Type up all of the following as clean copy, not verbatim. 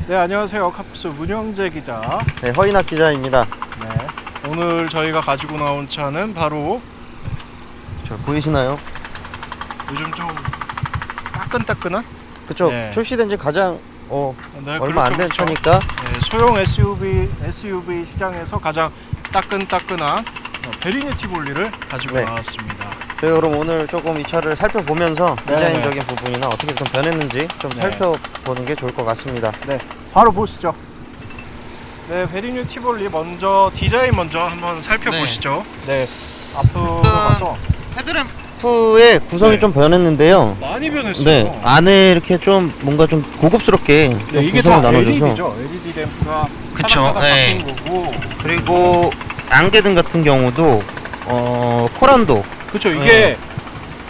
네, 안녕하세요. 카푸스 문영재 기자. 네, 허인학 기자입니다. 네, 오늘 저희가 가지고 나온 차는 바로 저 보이시나요? 요즘 좀 따끈따끈한? 그쵸. 네. 출시된 지 가장 네, 얼마 안 된 그렇죠. 차니까. 네, 소형 SUV 시장에서 가장 따끈따끈한 베리니 티볼리를 가지고 네. 나왔습니다. 저희 그럼 오늘 조금 이 차를 살펴보면서 네. 디자인적인 부분이나 어떻게 좀 변했는지 좀 네. 살펴보는 게 좋을 것 같습니다. 네, 바로 보시죠. 네, 베리니 티볼리 먼저 디자인 먼저 한번 살펴보시죠. 네, 앞으로 가서 헤드램프의 구성이 네. 좀 변했는데요. 많이 변했어요. 네, 안에 이렇게 좀 뭔가 좀 고급스럽게 좀 네, 이게 구성을 다 나눠줘서. LED죠. LED 램프가 그쵸, 하나하나 네. 바뀐 거고. 그리고 안개등 같은 경우도 코란도. 그렇죠. 이게 네.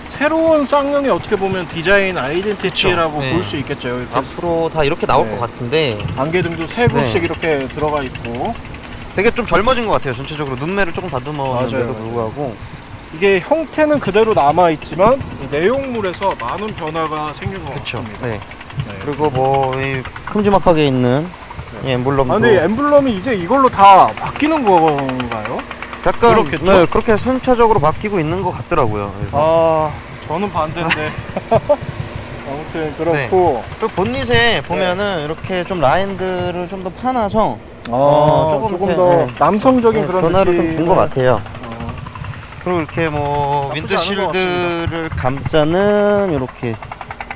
새로운 쌍용이 어떻게 보면 디자인 아이덴티티라고 그쵸. 볼 네. 수 있겠죠. 이렇게 앞으로 다 이렇게 나올 네. 것 같은데 안개등도 세 곳씩 네. 이렇게 들어가 있고, 되게 좀 젊어진 것 같아요. 전체적으로 눈매를 조금 다듬었는데도 맞아요. 불구하고. 이게 형태는 그대로 남아 있지만 내용물에서 많은 변화가 생긴 것 그쵸. 같습니다. 네. 네. 그리고 뭐 이 큼지막하게 있는 네. 이 엠블럼도 아, 근데 엠블럼이 이제 이걸로 다 바뀌는 건가요? 약간 그렇겠죠? 네, 그렇게 순차적으로 바뀌고 있는 것 같더라고요. 그래서 아, 저는 반대인데. 아무튼 그렇고. 그리고 본닛에 보면은 이렇게 좀 라인들을 좀 더 파놔서 조금 이렇게, 더 네. 남성적인 그런 변화를 좀 준 것 느낌을- 같아요. 어, 그리고 이렇게 뭐 나쁘지 않은 것 윈드실드를 감싸는 이렇게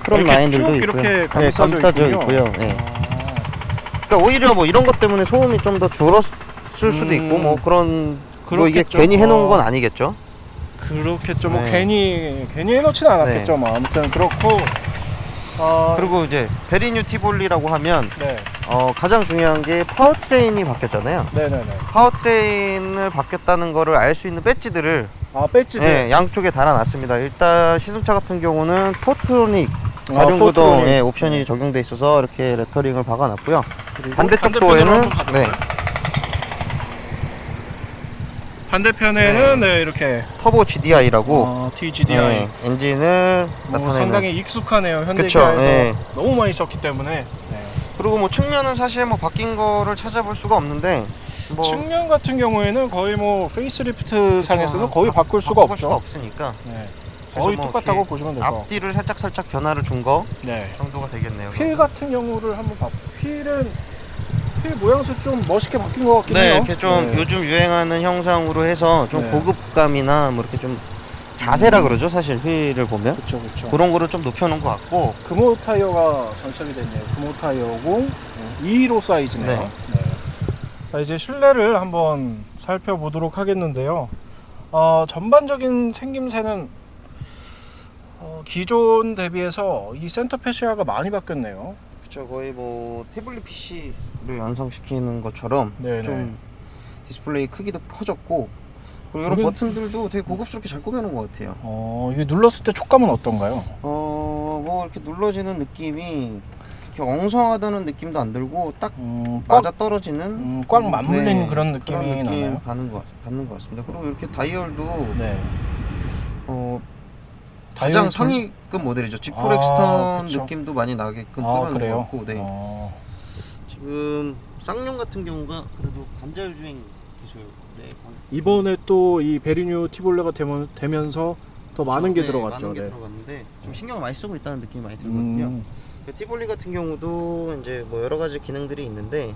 크롬 이렇게 라인들도 쭉 있고요. 이렇게 네, 감싸져 있고요. 네. 그러니까 오히려 뭐 이런 것 때문에 소음이 좀 더 줄었을 수도 있고 뭐 그런 뭐 이게 그렇겠죠. 괜히 해놓은 건 아니겠죠. 그렇겠죠. 뭐 네. 괜히 해놓지는 않았겠죠. 뭐 아무튼 그렇고. 그리고 이제 베리뉴 티볼리라고 하면 네, 가장 중요한 게 파워트레인이 바뀌었잖아요. 네네네. 파워트레인을 바뀌었다는 거를 알 수 있는 배지들을 배지들. 네, 양쪽에 달아놨습니다. 일단 시승차 같은 경우는 포트로닉 자륜구동 포트로닉. 옵션이 네. 적용돼 있어서 이렇게 레터링을 박아놨고요. 그리고 반대쪽 반대편으로 도에는 한번 가볼까요? 반대편에는 네, 이렇게 터보 GDI라고 TGDI. 엔진을 나타내는. 상당히 익숙하네요. 현대 그쵸, 기아에서 네. 너무 많이 썼기 때문에. 네. 그리고 뭐 측면은 사실 뭐 바뀐 거를 찾아볼 수가 없는데 뭐 측면 같은 경우에는 거의 뭐 페이스리프트 상에서는 거의 바꿀 수가 바꿀 없죠. 수가 없으니까 네. 그래서 거의 뭐 똑같다고 이렇게 보시면 되죠. 앞뒤를 살짝 변화를 준 거 네. 정도가 되겠네요. 휠 같은 경우를 한번 봐. 휠 모양새 좀 멋있게 바뀐 것 같긴 네, 해요. 이렇게 좀 네. 요즘 유행하는 형상으로 해서 좀 네. 고급감이나 뭐 이렇게 좀 자세라 그러죠, 사실 휠을 보면 그렇죠. 그런 거를 좀 높여놓은 것 같고. 금호 타이어가 장착이 됐네요. 금호 타이어고 215 사이즈네요. 네. 네. 자, 이제 실내를 한번 살펴보도록 하겠는데요. 전반적인 생김새는 기존 대비해서 이 센터 패시아가 많이 바뀌었네요. 그쵸, 거의 뭐 태블릿 PC를 연상시키는 것처럼 네네. 좀 디스플레이 크기도 커졌고, 그리고 이런 여긴- 버튼들도 되게 고급스럽게 잘 꾸며놓은 것 같아요. 이게 눌렀을 때 촉감은 어떤가요? 뭐 이렇게 눌러지는 느낌이 그렇게 엉성하다는 느낌도 안 들고 딱 꽉, 맞아 떨어지는 꽉 맞물리는 그런 느낌이 그런 느낌 나나요? 받는 것 같습니다. 그리고 이렇게 다이얼도 네. 가장 다이얼 상위급 모델이죠. G4 아, 엑스턴 그쵸. 느낌도 많이 나게끔 꾸며놓은 것 그래요? 같고. 네. 지금 쌍용 같은 경우가 그래도 반자율 주행 기술에 이번에 또 이 베리뉴 티볼레가 되면서 더 많은 게 들어갔죠. 많은 게 네. 들어갔는데 좀 신경을 많이 쓰고 있다는 느낌이 많이 들거든요. 그 티볼리 같은 경우도 이제 뭐 여러 가지 기능들이 있는데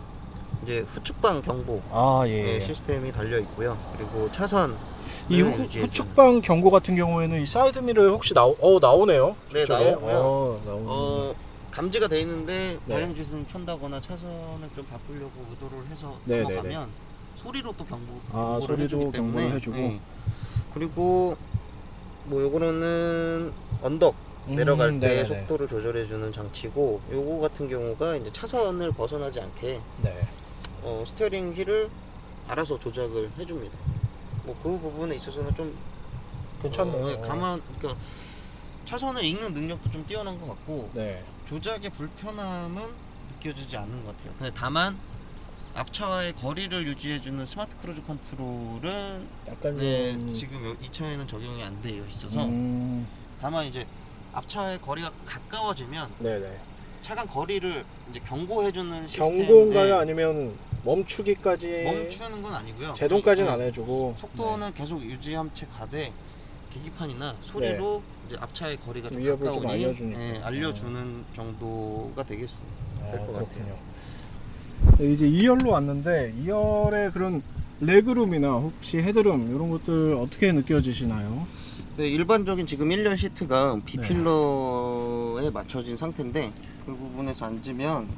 이제 후측방 경보 예. 시스템이 달려 있고요. 그리고 차선 이 후측방 경고 같은 경우에는 이 사이드 미러에 혹시 나오네요. 네, 저쪽에. 나오고요. 나오네요. 감지가 돼 있는데 네. 방향지시를 켠다거나 차선을 좀 바꾸려고 의도를 해서 네, 넘어가면 소리로 또 경고를 소리도 해주기 때문에. 경고를 해주고. 네. 그리고 뭐 요거는 언덕 내려갈 때 네네네. 속도를 조절해주는 장치고, 요거 같은 경우가 이제 차선을 벗어나지 않게 네. 스티어링 휠을 알아서 조작을 해줍니다. 뭐 그 부분에 있어서는 좀 괜찮네요. 그러니까 차선을 읽는 능력도 좀 뛰어난 것 같고, 네. 조작의 불편함은 느껴지지 않는 것 같아요. 근데 다만 앞차와의 거리를 유지해주는 스마트 크루즈 컨트롤은 약간 지금 이 차에는 적용이 안 되어 있어서, 다만 이제 앞차와의 거리가 가까워지면 네네. 차간 거리를 이제 경고해주는 시스템. 경고인가요? 아니면 멈추기까지? 멈추는 건 아니고요. 제동까지는 안 해주고 속도는 계속 유지한 채 가되 계기판이나 소리로 이제 앞차의 거리가 좀 위협을 좀 가까우니 알려주니까. 알려주는 정도가 되겠습니다. 될 것 같아요. 네, 이제 2열로 왔는데 2열의 그런 레그룸이나 혹시 헤드룸 이런 것들 어떻게 느껴지시나요? 네, 일반적인 지금 1열 시트가 B필러에 맞춰진 상태인데 그 부분에서 앉으면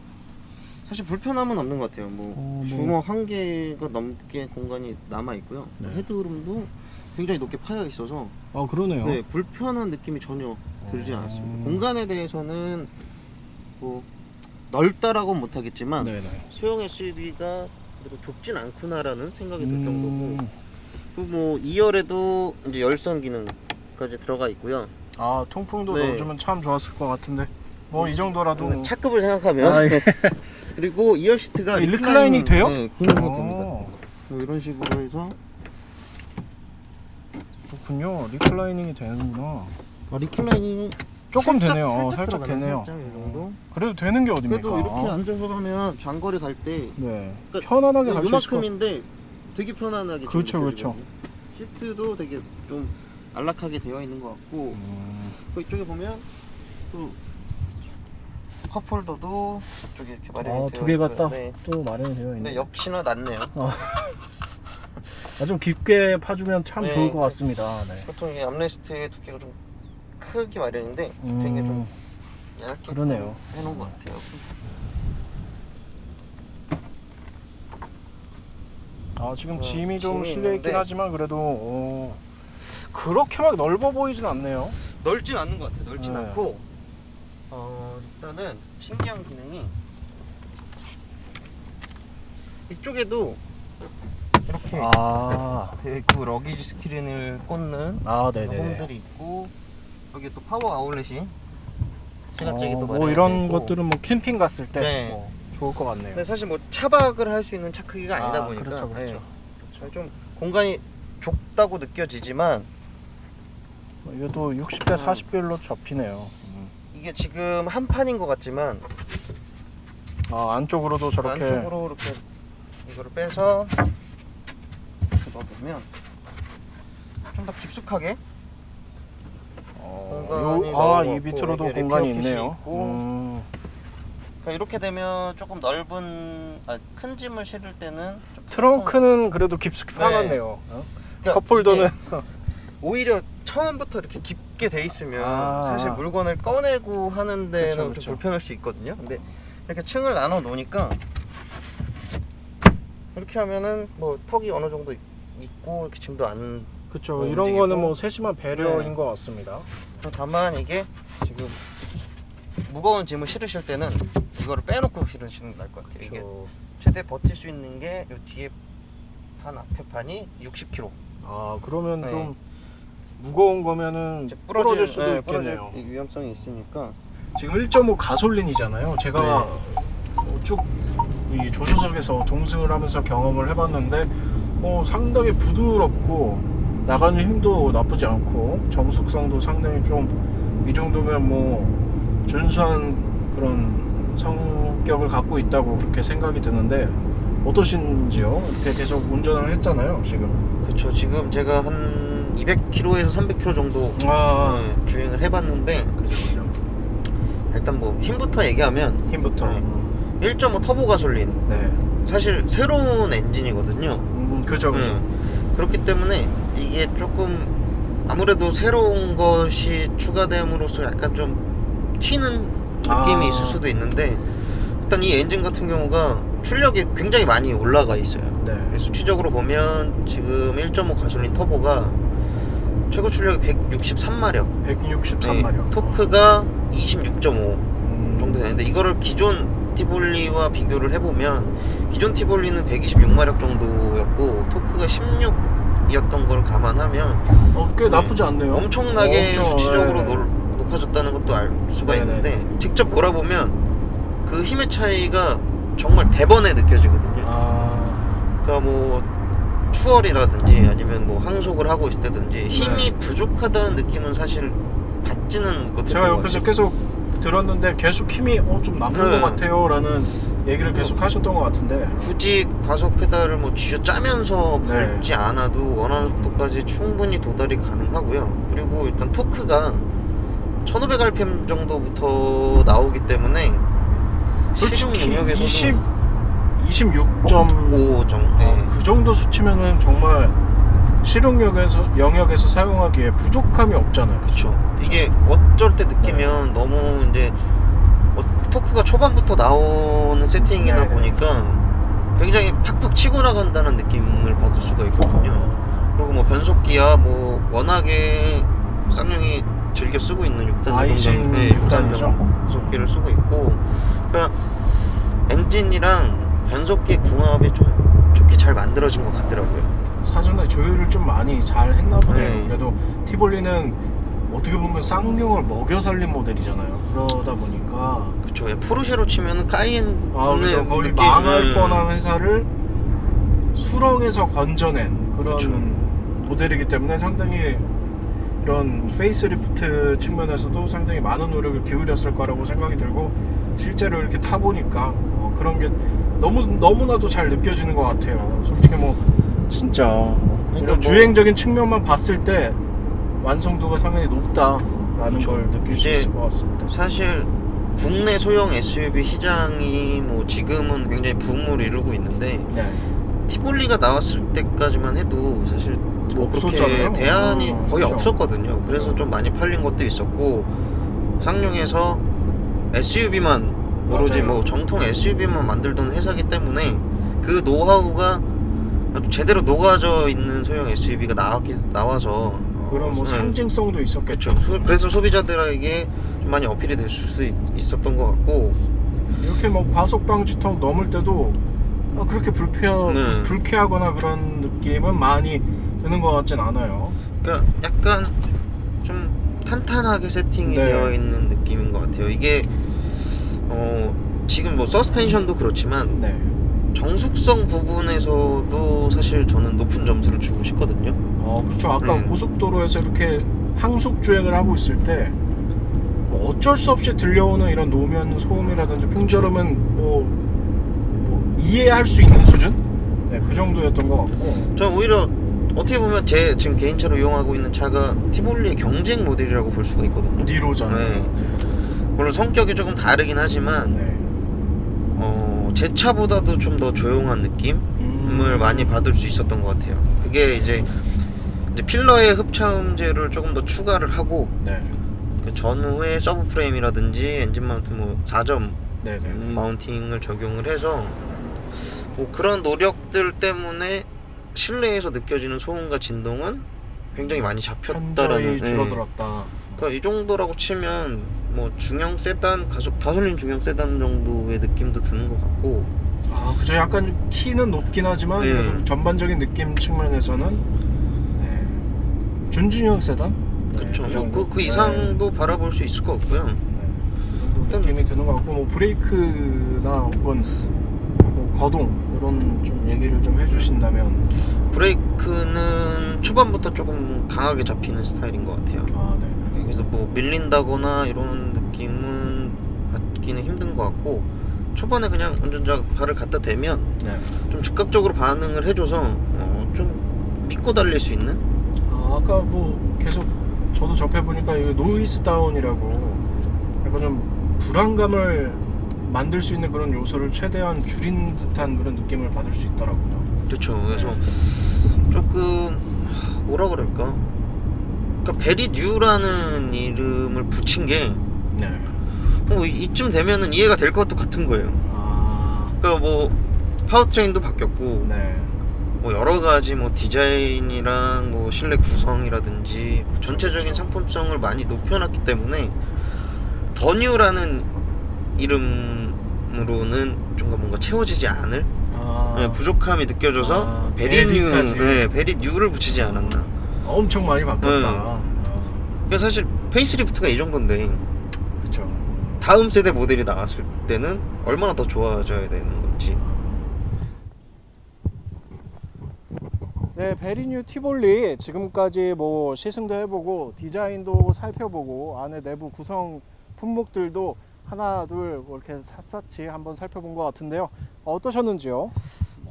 사실 불편함은 없는 것 같아요. 뭐 주먹 한 개가 넘게 공간이 남아 있고요. 네. 헤드룸도 굉장히 높게 파여 있어서 그러네요. 네, 불편한 느낌이 전혀 들지 않았습니다. 공간에 대해서는 뭐 넓다라고는 못하겠지만 네네. 소형 SUV가 그래도 좁진 않구나라는 생각이 들 정도고, 그리고 뭐 2열에도 이제 열선 기능까지 들어가 있고요. 통풍도 네. 넣어주면 참 좋았을 것 같은데 뭐 이 정도라도. 차급을 생각하면 그리고 2열 시트가 리클라이닝 돼요? 네, 기능이 됩니다. 뭐 이런 식으로 해서 그렇군요. 리클라이닝이 되는구나. 리클라이닝 조금 살짝, 되네요. 살짝 살짝 들어가네요. 되네요. 살짝 이 정도. 그래도 되는 게 어딥니까? 그래도 이렇게 앉아서 가면 장거리 갈 때 네. 그러니까 편안하게 갈 수 있을 것. 요만큼인데 되게 편안하게 지금 그렇죠, 느껴지거든요. 시트도 되게 좀 안락하게 되어 있는 것 같고, 그 이쪽에 보면 또 컵홀더도 이쪽에 이렇게 마련이 되어 두 개가 있고요. 딱 또 마련이 되어 있네. 근데 역시나 낮네요. 좀 깊게 파주면 참 네. 좋을 것 같습니다. 네. 보통 이게 암레스트의 두께가 좀 크기 마련인데 되게 좀 얇게 그러네요. 해놓은 것 같아요. 지금 짐이 좀 짐이 실려 있긴 있는데 하지만 그래도 그렇게 막 넓어 보이진 않네요. 넓진 않는 것 같아요. 넓진 네. 않고 일단은 신기한 기능이 이쪽에도 이렇게 그 러기지 스크린을 꽂는 네네. 홈들이 있고, 여기 또 파워 아울렛이 시각적이 또 뭐 마련이 이런 되어 있고. 것들은 뭐 캠핑 갔을 때 네. 좋을 것 같네요. 근데 사실 뭐 차박을 할 수 있는 차 크기가 아니다 보니까 그렇죠. 좀 공간이 좁다고 느껴지지만 이것도 60대 40별로 접히네요. 이게 지금 한 판인 것 같지만 안쪽으로도 저렇게 안쪽으로 이렇게 이거를 빼서 이렇게 넣어보면 좀 더 깊숙하게 공간이 이 밑으로도 공간이 있네요. 그러니까 이렇게 되면 조금 넓은 큰 짐을 실을 때는 좀 트렁크는 그래도 깊숙이 네. 파놨네요. 그러니까 컵홀더는 오히려 처음부터 이렇게 깊게 돼 있으면 사실 물건을 꺼내고 하는 데는 그렇죠. 좀 불편할 수 있거든요. 근데 이렇게 층을 나눠 놓으니까 이렇게 하면은 뭐 턱이 어느 정도 있고 이렇게 짐도 안 그렇죠. 이런 거는 뭐 세심한 배려인 것 같습니다. 다만 이게 지금 무거운 짐을 실으실 때는 이거를 빼놓고 실으시는 게 나을 것 같아요. 이게 최대 버틸 수 있는 게 이 뒤에 판 앞에 판이 60kg. 그러면 좀 무거운 거면은 부러질 수도 있겠네요. 부러질 위험성이 있으니까. 지금 1.5 가솔린이잖아요. 제가 쭉 이 조수석에서 동승을 하면서 경험을 해봤는데 상당히 부드럽고 나가는 힘도 나쁘지 않고 정숙성도 상당히 좀 이 정도면 뭐 준수한 그런 성격을 갖고 있다고 그렇게 생각이 드는데 어떠신지요? 이렇게 계속 운전을 했잖아요 지금. 그렇죠. 지금 제가 한 200km에서 300km 정도 주행을 해봤는데 일단 뭐 힘부터 얘기하면 1.5 터보 가솔린 사실 새로운 엔진이거든요. 그죠. 그렇기 때문에 이게 조금 아무래도 새로운 것이 추가됨으로써 약간 좀 튀는 느낌이 있을 수도 있는데, 일단 이 엔진 같은 경우가 출력이 굉장히 많이 올라가 있어요. 수치적으로 보면 지금 1.5 가솔린 터보가 최고 출력이 163마력 163마력 토크가 26.5 정도 되는데, 이거를 기존 티볼리와 비교를 해보면 기존 티볼리는 126마력 정도였고 토크가 16이었던 걸 감안하면 꽤 나쁘지 않네요. 엄청나게 수치적으로 높아졌다는 것도 알 수가 있는데, 직접 몰아보면 그 힘의 차이가 정말 대번에 느껴지거든요. 그러니까 뭐 추월이라든지 아니면 뭐 항속을 하고 있을 때든지 힘이 부족하다는 느낌은 사실 받지는 못했던 것 같아요. 제가 옆에서 계속 들었는데 계속 힘이 좀 남는 네. 것 같아요 라는 얘기를 계속 하셨던 것 같은데, 굳이 과속 페달을 뭐 쥐어 짜면서 네. 밟지 않아도 원하는 속도까지 충분히 도달이 가능하고요. 그리고 일단 토크가 1500rpm 정도부터 나오기 때문에 시중 솔직히 능력에서도 26점 5 정도. 네. 그 정도 수치면은 정말 실용 영역에서 사용하기에 부족함이 없잖아요. 그쵸. 이게 어쩔 때 느끼면 너무 이제 토크가 초반부터 나오는 세팅이다 네. 보니까 굉장히 팍팍 치고 나간다는 느낌을 받을 수가 있거든요. 그리고 뭐 변속기야 뭐 워낙에 쌍용이 즐겨 쓰고 있는 6단 아이신 자동차 6단 6단이죠. 변속기를 쓰고 있고, 그러니까 엔진이랑 변속기 궁합이 좀 좋게 잘 만들어진 것 같더라고요. 사전에 조율을 좀 많이 잘 했나 보네요. 네. 그래도 티볼리는 어떻게 보면 쌍용을 먹여 살린 모델이잖아요. 그러다 보니까 그쵸. 포르쉐로 치면은 까이엔은 그래서 거의 느낌, 망할 뻔한 회사를 수렁에서 건져낸 그런 그쵸. 모델이기 때문에 상당히 이런 페이스리프트 측면에서도 상당히 많은 노력을 기울였을 거라고 생각이 들고, 실제로 이렇게 타보니까 그런 게 너무나도 잘 느껴지는 것 같아요. 솔직히 뭐 진짜 그러니까 이런 주행적인 측면만 봤을 때 완성도가 상당히 높다라는 그쵸. 걸 느낄 수 이제 있을 것 같습니다. 사실 국내 소형 SUV 시장이 뭐 지금은 굉장히 붐을 이루고 있는데, 네. 티볼리가 나왔을 때까지만 해도 사실 뭐 그렇게 없었잖아요. 대안이 거의 그렇죠. 없었거든요. 그래서 좀 많이 팔린 것도 있었고, 쌍용에서 SUV만 오로지 맞아요. 뭐 정통 SUV만 만들던 회사기 때문에 그 노하우가 아주 제대로 녹아져 있는 소형 SUV가 나와서 그런 뭐 네. 상징성도 있었겠죠. 그렇죠. 그래서 소비자들에게 좀 많이 어필이 될 수 있었던 것 같고, 이렇게 뭐 과속 방지턱 넘을 때도 그렇게 네. 불쾌하거나 그런 느낌은 많이 드는 것 같진 않아요. 그러니까 약간 좀 탄탄하게 세팅이 네. 되어 있는 느낌인 것 같아요. 이게 지금 뭐 서스펜션도 그렇지만 네. 정숙성 부분에서도 사실 저는 높은 점수를 주고 싶거든요. 그렇죠. 아까 고속도로에서 이렇게 항속 주행을 하고 있을 때 뭐 어쩔 수 없이 들려오는 이런 노면 소음이라든지 풍절음은 뭐 이해할 수 있는 수준? 네, 그 정도였던 것 같고. 전 오히려 어떻게 보면 제 지금 개인차로 이용하고 있는 차가 티볼리의 경쟁 모델이라고 볼 수가 있거든요. 니로잖아요. 네. 물론 성격이 조금 다르긴 하지만 네. 제 차보다도 좀 더 조용한 느낌을 많이 받을 수 있었던 것 같아요. 그게 이제 필러의 흡차음재를 조금 더 추가를 하고, 네. 그 전후에 서브프레임이라든지 엔진 마운트 뭐 4점 네네. 마운팅을 적용을 해서 뭐 그런 노력들 때문에 실내에서 느껴지는 소음과 진동은 굉장히 많이 잡혔다라는. 현저히 줄어들었다. 그러니까 이 정도라고 치면 뭐 중형 세단 가솔린 중형 세단 정도의 느낌도 드는 것 같고. 그죠. 약간 키는 높긴 하지만 네. 그래도 전반적인 느낌 측면에서는 네. 준중형 세단? 그쵸. 그 정도? 뭐 그 이상도 바라볼 수 있을 것 같고요. 그 정도 느낌이 드는 것 같고, 뭐 브레이크나 혹은 뭐 거동 이런 좀 얘기를 좀 해주신다면. 브레이크는 초반부터 조금 강하게 잡히는 스타일인 것 같아요. 네. 그래서 뭐 밀린다거나 이런 느낌은 받기는 힘든 것 같고, 초반에 그냥 운전자 발을 갖다 대면 네. 좀 즉각적으로 반응을 해줘서 좀 믿고 달릴 수 있는. 아까 뭐 계속 저도 접해보니까 이 노이즈 다운이라고 약간 좀 불안감을 만들 수 있는 그런 요소를 최대한 줄인 듯한 그런 느낌을 받을 수 있더라고요. 그렇죠. 그래서 조금 뭐라 그럴까, 그러니까 베리 뉴라는 이름을 붙인 게 네. 이쯤 되면은 이해가 될 것도 같은 거예요. 그러니까 뭐 파워트레인도 바뀌었고, 네. 뭐 여러 가지 뭐 디자인이랑 뭐 실내 구성이라든지 전체적인 상품성을 많이 높여놨기 때문에 더 뉴라는 이름으로는 좀 뭔가 채워지지 않을 부족함이 느껴져서 베리 뉴를 붙이지 않았나. 엄청 많이 바뀌었다. 그러니까 사실 페이스리프트가 이 정도인데, 그렇죠. 다음 세대 모델이 나왔을 때는 얼마나 더 좋아져야 되는 건지. 네, 베리뉴 티볼리 지금까지 뭐 시승도 해보고 디자인도 살펴보고 안에 내부 구성 품목들도 하나 둘 이렇게 샅샅이 한번 살펴본 것 같은데요. 어떠셨는지요?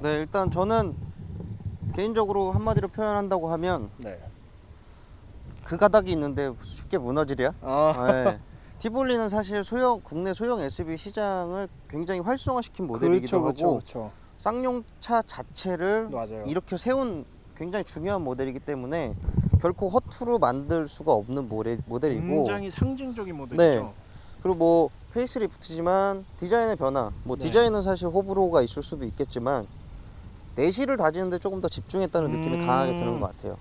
네, 일단 저는 개인적으로 한마디로 표현한다고 하면 네. 그 가닥이 있는데 쉽게 무너지랴. 네. 티볼리는 사실 국내 소형 SUV 시장을 굉장히 활성화시킨 모델이기도 하고 그렇죠. 쌍용차 자체를 맞아요. 이렇게 세운 굉장히 중요한 모델이기 때문에 결코 허투루 만들 수가 없는 모델이고 굉장히 상징적인 모델이죠. 네. 그리고 뭐 페이스리프트지만 디자인의 변화, 뭐 네. 디자인은 사실 호불호가 있을 수도 있겠지만 내실을 다지는데 조금 더 집중했다는 느낌이 강하게 드는 것 같아요.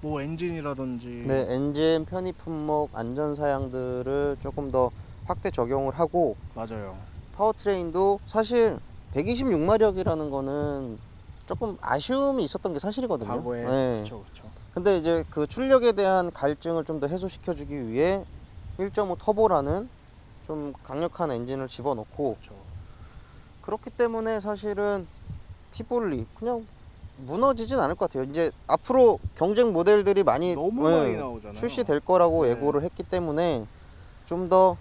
뭐 엔진이라든지. 네, 엔진, 편의 품목, 안전 사양들을 조금 더 확대 적용을 하고 맞아요. 파워트레인도 사실 126마력이라는 거는 조금 아쉬움이 있었던 게 사실이거든요. 과거에. 네. 그렇죠, 그렇죠. 근데 이제 그 출력에 대한 갈증을 좀 더 해소시켜주기 위해 1.5 터보라는 좀 강력한 엔진을 집어넣고 그렇죠. 그렇기 때문에 사실은 티볼리 그냥 무너지진 않을 것 같아요. 이제 앞으로 경쟁 모델들이 많이 너무 많이 나오잖아요. 출시될 거라고 네. 예고를 했기 때문에 좀 더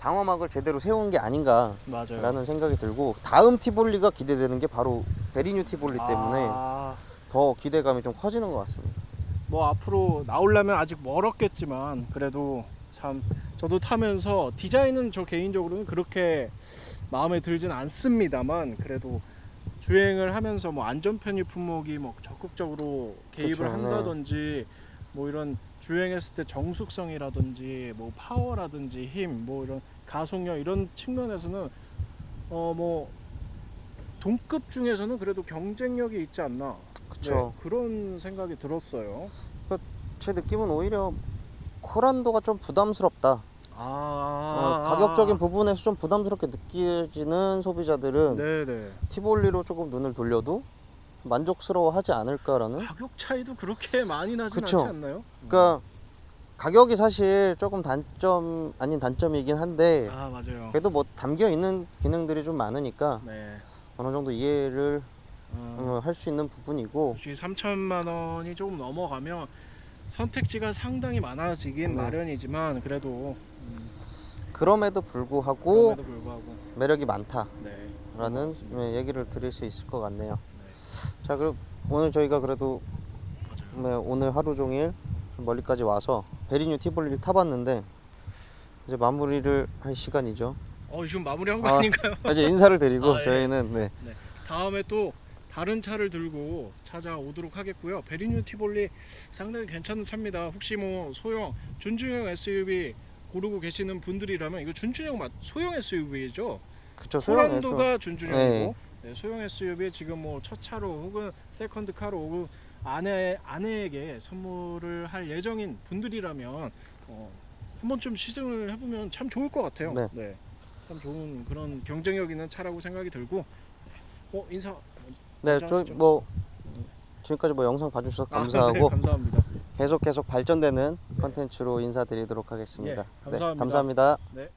방어막을 제대로 세운 게 아닌가라는 맞아요. 생각이 들고 다음 티볼리가 기대되는 게 바로 베리뉴 티볼리 때문에 더 기대감이 좀 커지는 것 같습니다. 뭐 앞으로 나오려면 아직 멀었겠지만 그래도 참 저도 타면서 디자인은 저 개인적으로는 그렇게 마음에 들진 않습니다만 그래도 주행을 하면서 뭐 안전 편의 품목이 뭐 적극적으로 개입을 그쵸, 한다든지 뭐 이런 주행했을 때 정숙성이라든지 뭐 파워라든지 힘 뭐 이런 가속력 이런 측면에서는 뭐 동급 중에서는 그래도 경쟁력이 있지 않나. 그쵸. 네, 그런 생각이 들었어요. 제 느낌은 오히려 코란도가 좀 부담스럽다. 가격적인 부분에서 좀 부담스럽게 느껴지는 소비자들은 네네. 티볼리로 조금 눈을 돌려도 만족스러워하지 않을까라는. 가격 차이도 그렇게 많이 나진 그쵸. 않지 않나요? 그러니까 가격이 사실 조금 단점 아닌 단점이긴 한데 맞아요. 그래도 뭐 담겨 있는 기능들이 좀 많으니까 네. 어느 정도 이해를 할 수 있는 부분이고. 3천만 원이 조금 넘어가면 선택지가 상당히 많아지긴 네. 마련이지만 그래도 그럼에도 불구하고 그럼에도 불구하고 매력이 많다라는 네. 맞습니다. 얘기를 드릴 수 있을 것 같네요. 네. 자, 그럼 오늘 저희가 그래도 맞아요. 오늘 하루 종일 멀리까지 와서 베리뉴 티볼리를 타봤는데 이제 마무리를 할 시간이죠. 지금 마무리한 거 아닌가요? 이제 인사를 드리고 예. 저희는 네. 다음에 또 다른 차를 들고 찾아오도록 하겠고요. 베리뉴 티볼리 상당히 괜찮은 차입니다. 혹시 뭐 소형 준중형 SUV 고르고 계시는 분들이라면 이거 준중형 소형 SUV죠. 그쵸, 소형 호란도가 준중형이고 네. 네, 소형 SUV 지금 뭐 첫 차로 혹은 세컨드 카로 혹은 아내에게 선물을 할 예정인 분들이라면 한 번쯤 시승을 해보면 참 좋을 것 같아요. 네. 참 좋은 그런 경쟁력 있는 차라고 생각이 들고 인사 네, 먼저 저 하시죠. 뭐 지금까지 뭐 영상 봐주셔서 네, 감사하고 감사합니다. 계속 발전되는 네. 컨텐츠로 인사드리도록 하겠습니다. 예, 감사합니다. 네, 감사합니다. 네.